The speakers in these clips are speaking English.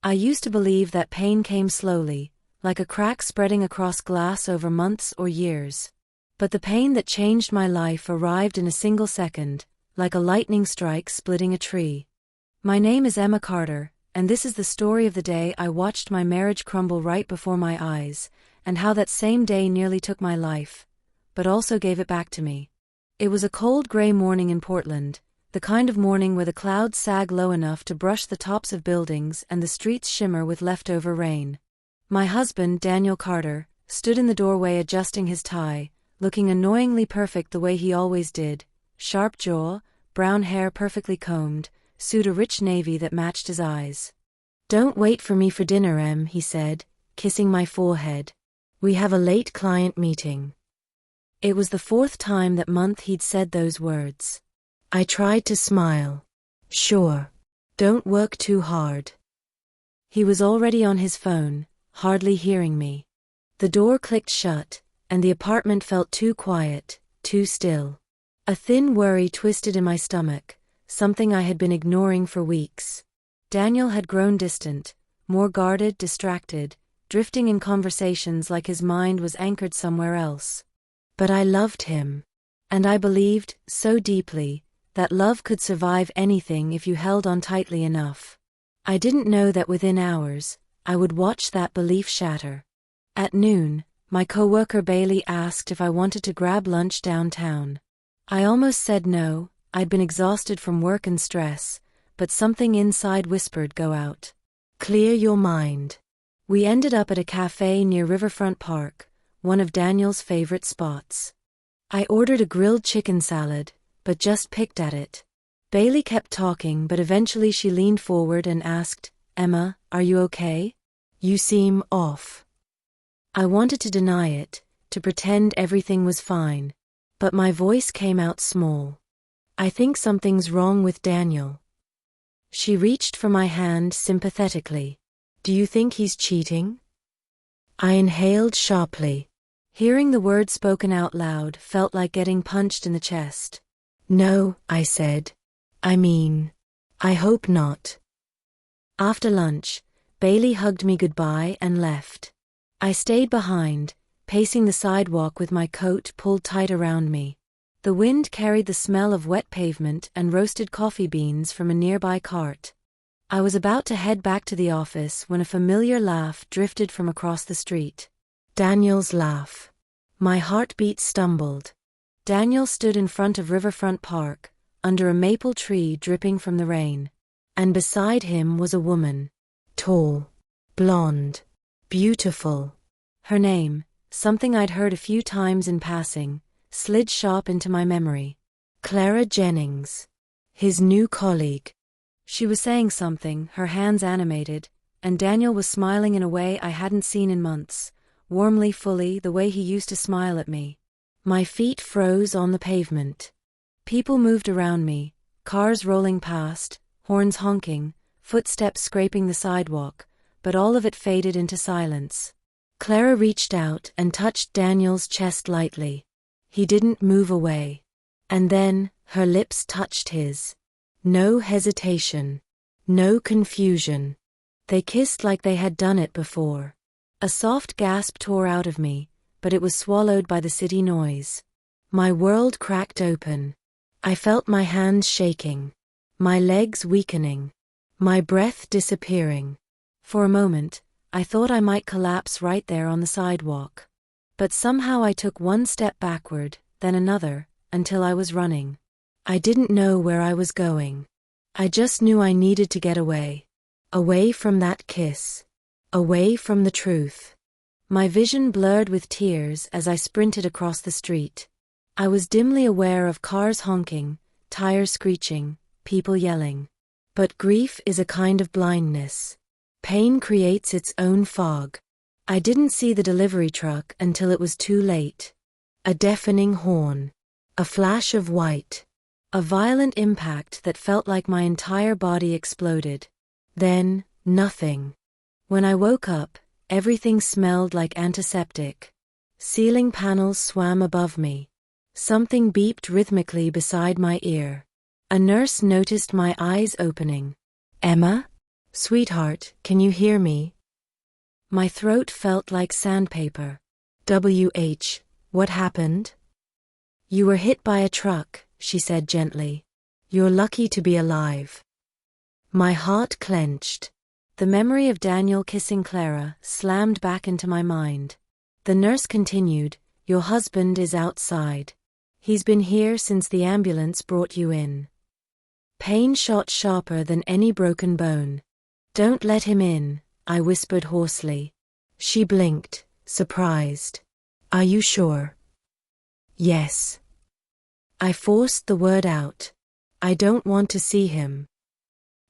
I used to believe that pain came slowly, like a crack spreading across glass over months or years. But the pain that changed my life arrived in a single second, like a lightning strike splitting a tree. My name is Emma Carter, and this is the story of the day I watched my marriage crumble right before my eyes, and how that same day nearly took my life, but also gave it back to me. It was a cold gray morning in Portland, the kind of morning where the clouds sag low enough to brush the tops of buildings and the streets shimmer with leftover rain. My husband, Daniel Carter, stood in the doorway adjusting his tie, looking annoyingly perfect the way he always did, sharp jaw, brown hair perfectly combed, suit a rich navy that matched his eyes. "Don't wait for me for dinner, Em," he said, kissing my forehead. "We have a late client meeting." It was the fourth time that month he'd said those words. I tried to smile. "Sure. Don't work too hard." He was already on his phone, hardly hearing me. The door clicked shut, and the apartment felt too quiet, too still. A thin worry twisted in my stomach, something I had been ignoring for weeks. Daniel had grown distant, more guarded, distracted, drifting in conversations like his mind was anchored somewhere else. But I loved him. And I believed, so deeply, that love could survive anything if you held on tightly enough. I didn't know that within hours, I would watch that belief shatter. At noon, my coworker Bailey asked if I wanted to grab lunch downtown. I almost said no. I'd been exhausted from work and stress, but something inside whispered, "Go out. Clear your mind." We ended up at a cafe near Riverfront Park, one of Daniel's favorite spots. I ordered a grilled chicken salad, but just picked at it. Bailey kept talking, but eventually she leaned forward and asked, "Emma, are you okay? You seem off." I wanted to deny it, to pretend everything was fine, but my voice came out small. "I think something's wrong with Daniel." She reached for my hand sympathetically. "Do you think he's cheating?" I inhaled sharply. Hearing the word spoken out loud felt like getting punched in the chest. "No," I said. "I mean, I hope not." After lunch, Bailey hugged me goodbye and left. I stayed behind, pacing the sidewalk with my coat pulled tight around me. The wind carried the smell of wet pavement and roasted coffee beans from a nearby cart. I was about to head back to the office when a familiar laugh drifted from across the street. Daniel's laugh. My heartbeat stumbled. Daniel stood in front of Riverfront Park, under a maple tree dripping from the rain. And beside him was a woman. Tall, blonde, beautiful. Her name, something I'd heard a few times in passing, slid sharp into my memory. Clara Jennings. His new colleague. She was saying something, her hands animated, and Daniel was smiling in a way I hadn't seen in months, warmly, fully, the way he used to smile at me. My feet froze on the pavement. People moved around me, cars rolling past, horns honking, footsteps scraping the sidewalk, but all of it faded into silence. Clara reached out and touched Daniel's chest lightly. He didn't move away. And then, her lips touched his. No hesitation. No confusion. They kissed like they had done it before. A soft gasp tore out of me, but it was swallowed by the city noise. My world cracked open. I felt my hands shaking. My legs weakening. My breath disappearing. For a moment, I thought I might collapse right there on the sidewalk. But somehow I took one step backward, then another, until I was running. I didn't know where I was going. I just knew I needed to get away. Away from that kiss. Away from the truth. My vision blurred with tears as I sprinted across the street. I was dimly aware of cars honking, tires screeching, people yelling. But grief is a kind of blindness. Pain creates its own fog. I didn't see the delivery truck until it was too late. A deafening horn. A flash of white. A violent impact that felt like my entire body exploded. Then, nothing. When I woke up, everything smelled like antiseptic. Ceiling panels swam above me. Something beeped rhythmically beside my ear. A nurse noticed my eyes opening. "Emma?" Sweetheart, can you hear me? My throat felt like sandpaper. What happened? You were hit by a truck, she said gently. You're lucky to be alive. My heart clenched. The memory of Daniel kissing Clara slammed back into my mind. The nurse continued, your husband is outside. He's been here since the ambulance brought you in. Pain shot sharper than any broken bone. Don't let him in, I whispered hoarsely. She blinked, surprised. Are you sure? Yes. I forced the word out. I don't want to see him.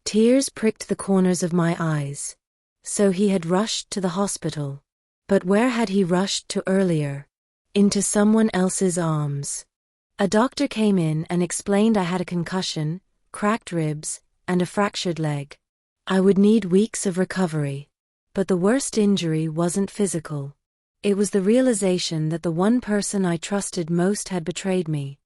Tears pricked the corners of my eyes. So he had rushed to the hospital. But where had he rushed to earlier? Into someone else's arms. A doctor came in and explained I had a concussion, cracked ribs, and a fractured leg. I would need weeks of recovery. But the worst injury wasn't physical. It was the realization that the one person I trusted most had betrayed me.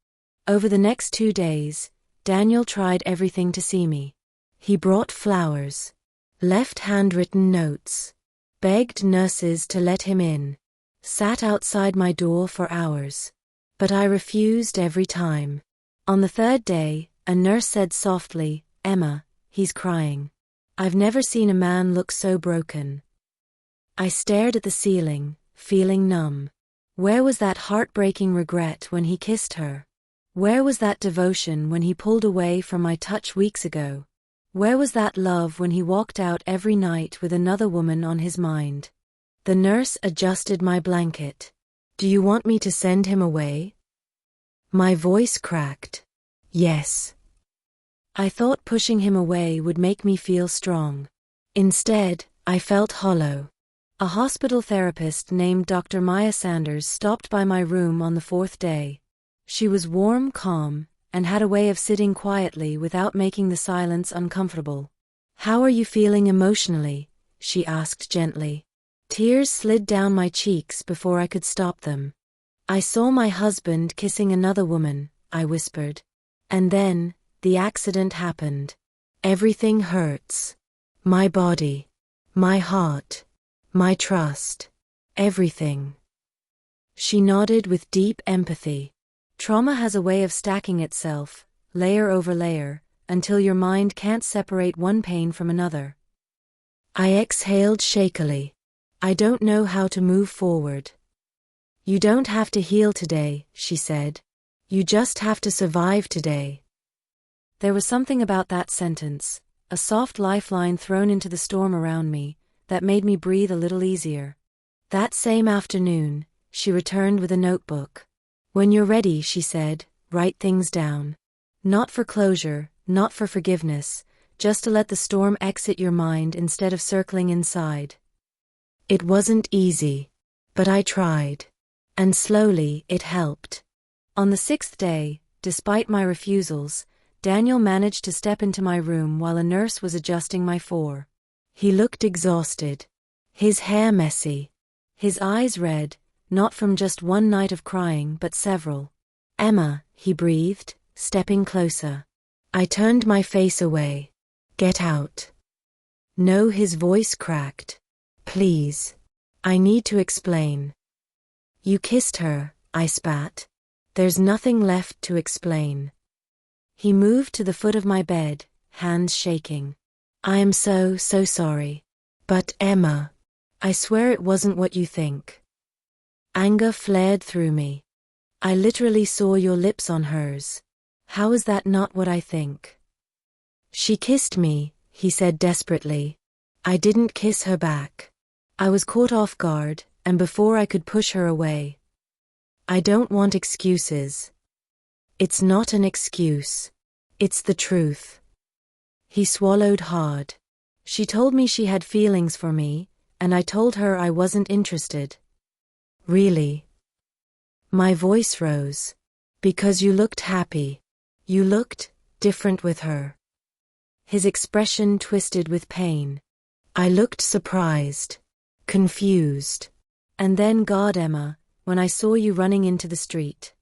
Over the next 2 days, Daniel tried everything to see me. He brought flowers, left handwritten notes, begged nurses to let him in, sat outside my door for hours. But I refused every time. On the 3rd day, a nurse said softly, Emma, he's crying. I've never seen a man look so broken. I stared at the ceiling, feeling numb. Where was that heartbreaking regret when he kissed her? Where was that devotion when he pulled away from my touch weeks ago? Where was that love when he walked out every night with another woman on his mind? The nurse adjusted my blanket. Do you want me to send him away? My voice cracked. Yes. I thought pushing him away would make me feel strong. Instead, I felt hollow. A hospital therapist named Dr. Maya Sanders stopped by my room on the 4th day. She was warm, calm, and had a way of sitting quietly without making the silence uncomfortable. How are you feeling emotionally? She asked gently. Tears slid down my cheeks before I could stop them. I saw my husband kissing another woman, I whispered. And then, the accident happened. Everything hurts. My body. My heart. My trust. Everything. She nodded with deep empathy. Trauma has a way of stacking itself, layer over layer, until your mind can't separate one pain from another. I exhaled shakily. I don't know how to move forward. You don't have to heal today, she said. You just have to survive today. There was something about that sentence, a soft lifeline thrown into the storm around me, that made me breathe a little easier. That same afternoon, she returned with a notebook. When you're ready, she said, write things down. Not for closure, not for forgiveness, just to let the storm exit your mind instead of circling inside. It wasn't easy, but I tried. And slowly, it helped. On the 6th day, despite my refusals, Daniel managed to step into my room while a nurse was adjusting my fore. He looked exhausted. His hair messy. His eyes red, not from just one night of crying but several. Emma, he breathed, stepping closer. I turned my face away. Get out. No, his voice cracked. Please. I need to explain. You kissed her, I spat. There's nothing left to explain. He moved to the foot of my bed, hands shaking. I am so sorry. But Emma, I swear it wasn't what you think. Anger flared through me. I literally saw your lips on hers. How is that not what I think? She kissed me, he said desperately. I didn't kiss her back. I was caught off guard, and before I could push her away. I don't want excuses. It's not an excuse. It's the truth. He swallowed hard. She told me she had feelings for me, and I told her I wasn't interested. Really? My voice rose. Because you looked happy. You looked different with her. His expression twisted with pain. I looked surprised, confused. And then, God, Emma, when I saw you running into the street.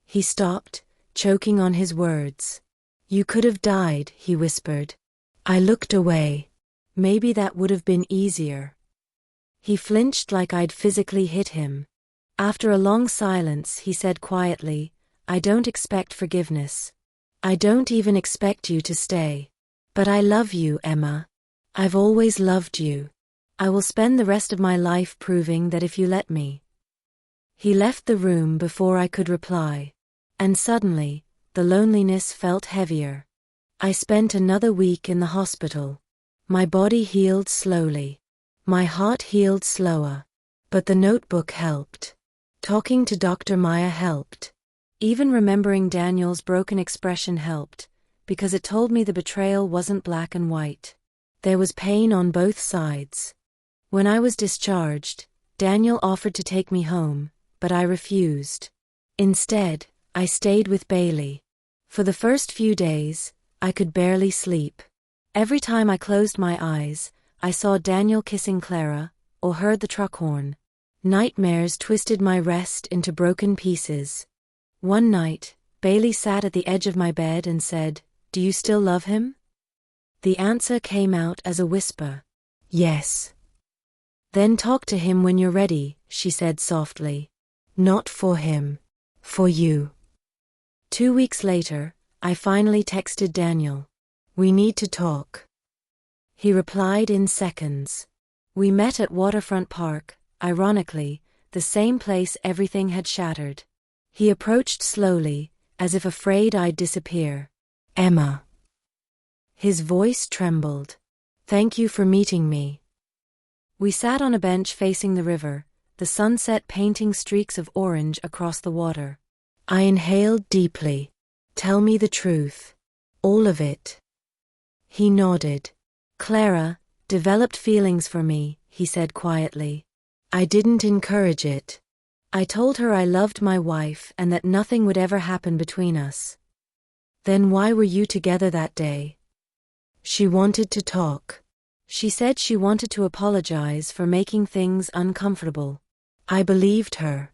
He stopped, choking on his words. You could have died, he whispered. I looked away. Maybe that would have been easier. He flinched like I'd physically hit him. After a long silence, he said quietly, "I don't expect forgiveness. I don't even expect you to stay. But I love you, Emma. I've always loved you. I will spend the rest of my life proving that if you let me." He left the room before I could reply. And suddenly, the loneliness felt heavier. I spent another week in the hospital. My body healed slowly. My heart healed slower. But the notebook helped. Talking to Dr. Maya helped. Even remembering Daniel's broken expression helped, because it told me the betrayal wasn't black and white. There was pain on both sides. When I was discharged, Daniel offered to take me home, but I refused. Instead, I stayed with Bailey. For the first few days, I could barely sleep. Every time I closed my eyes, I saw Daniel kissing Clara, or heard the truck horn. Nightmares twisted my rest into broken pieces. One night, Bailey sat at the edge of my bed and said, "Do you still love him?" The answer came out as a whisper. "Yes." "Then talk to him when you're ready," she said softly. "Not for him. For you." 2 weeks later, I finally texted Daniel. "We need to talk." He replied in seconds. We met at Waterfront Park, ironically, the same place everything had shattered. He approached slowly, as if afraid I'd disappear. "Emma." His voice trembled. "Thank you for meeting me." We sat on a bench facing the river, the sunset painting streaks of orange across the water. I inhaled deeply. "Tell me the truth. All of it." He nodded. "Clara developed feelings for me," he said quietly. "I didn't encourage it. I told her I loved my wife and that nothing would ever happen between us." "Then why were you together that day?" "She wanted to talk. She said she wanted to apologize for making things uncomfortable. I believed her."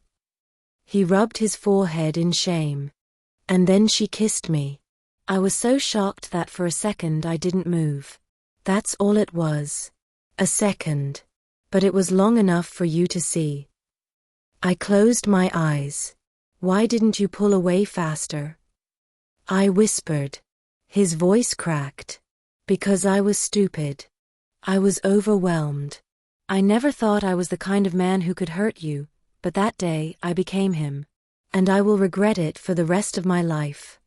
He rubbed his forehead in shame. "And then she kissed me. I was so shocked that for a second I didn't move. That's all it was. A second. But it was long enough for you to see." I closed my eyes. "Why didn't you pull away faster?" I whispered. His voice cracked. "Because I was stupid. I was overwhelmed. I never thought I was the kind of man who could hurt you, but that day I became him. And I will regret it for the rest of my life."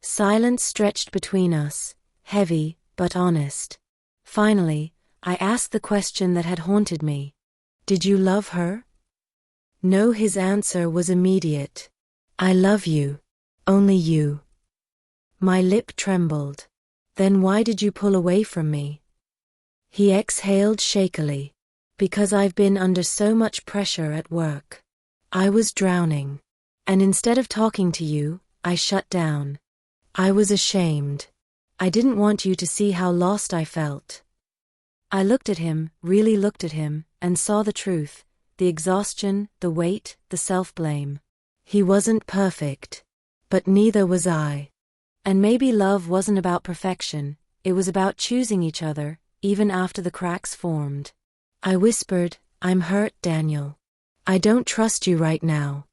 Silence stretched between us, heavy but honest. Finally, I asked the question that had haunted me. "Did you love her?" "No." His answer was immediate. "I love you. Only you." My lip trembled. "Then why did you pull away from me?" He exhaled shakily. "Because I've been under so much pressure at work. I was drowning. And instead of talking to you, I shut down. I was ashamed. I didn't want you to see how lost I felt." I looked at him, really looked at him, and saw the truth, the exhaustion, the weight, the self-blame. He wasn't perfect. But neither was I. And maybe love wasn't about perfection, it was about choosing each other, even after the cracks formed. I whispered, "I'm hurt, Daniel. I don't trust you right now."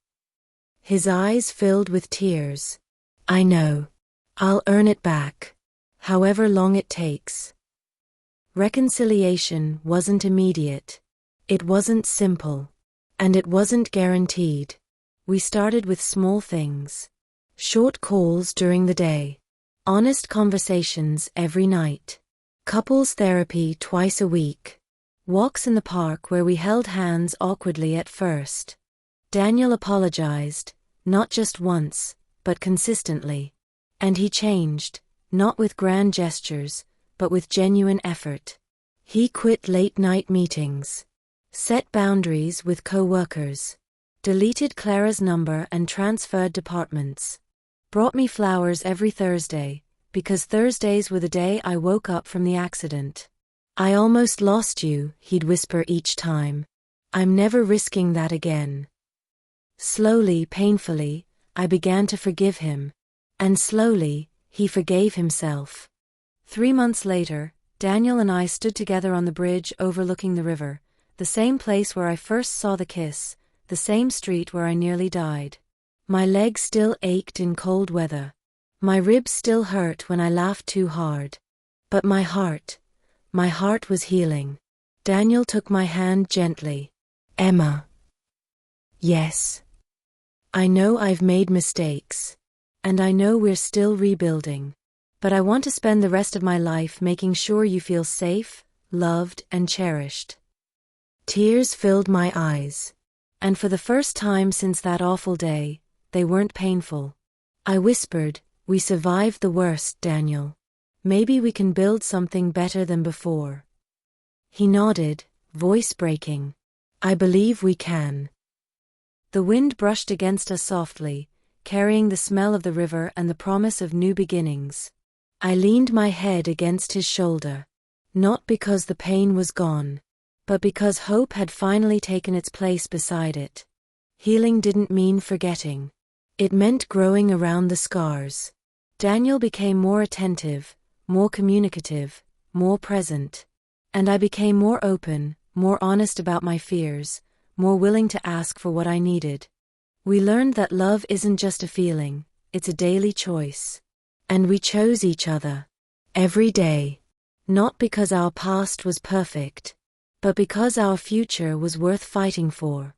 His eyes filled with tears. "I know. I'll earn it back. However long it takes." Reconciliation wasn't immediate. It wasn't simple. And it wasn't guaranteed. We started with small things. Short calls during the day. Honest conversations every night. Couples therapy twice a week. Walks in the park where we held hands awkwardly at first. Daniel apologized, not just once, but consistently. And he changed, not with grand gestures, but with genuine effort. He quit late-night meetings. Set boundaries with co-workers. Deleted Clara's number and transferred departments. Brought me flowers every Thursday, because Thursdays were the day I woke up from the accident. "I almost lost you," he'd whisper each time. "I'm never risking that again." Slowly, painfully, I began to forgive him. And slowly, he forgave himself. 3 months later, Daniel and I stood together on the bridge overlooking the river, the same place where I first saw the kiss, the same street where I nearly died. My legs still ached in cold weather. My ribs still hurt when I laughed too hard. But my heart was healing. Daniel took my hand gently. Emma. Yes. I know I've made mistakes. And I know we're still rebuilding. But I want to spend the rest of my life making sure you feel safe, loved, and cherished. Tears filled my eyes. And for the first time since that awful day, they weren't painful. I whispered, "We survived the worst, Daniel. Maybe we can build something better than before." He nodded, voice breaking. "I believe we can." The wind brushed against us softly, carrying the smell of the river and the promise of new beginnings. I leaned my head against his shoulder. Not because the pain was gone, but because hope had finally taken its place beside it. Healing didn't mean forgetting. It meant growing around the scars. Daniel became more attentive, more communicative, more present. And I became more open, more honest about my fears, more willing to ask for what I needed. We learned that love isn't just a feeling, it's a daily choice. And we chose each other. Every day. Not because our past was perfect, but because our future was worth fighting for.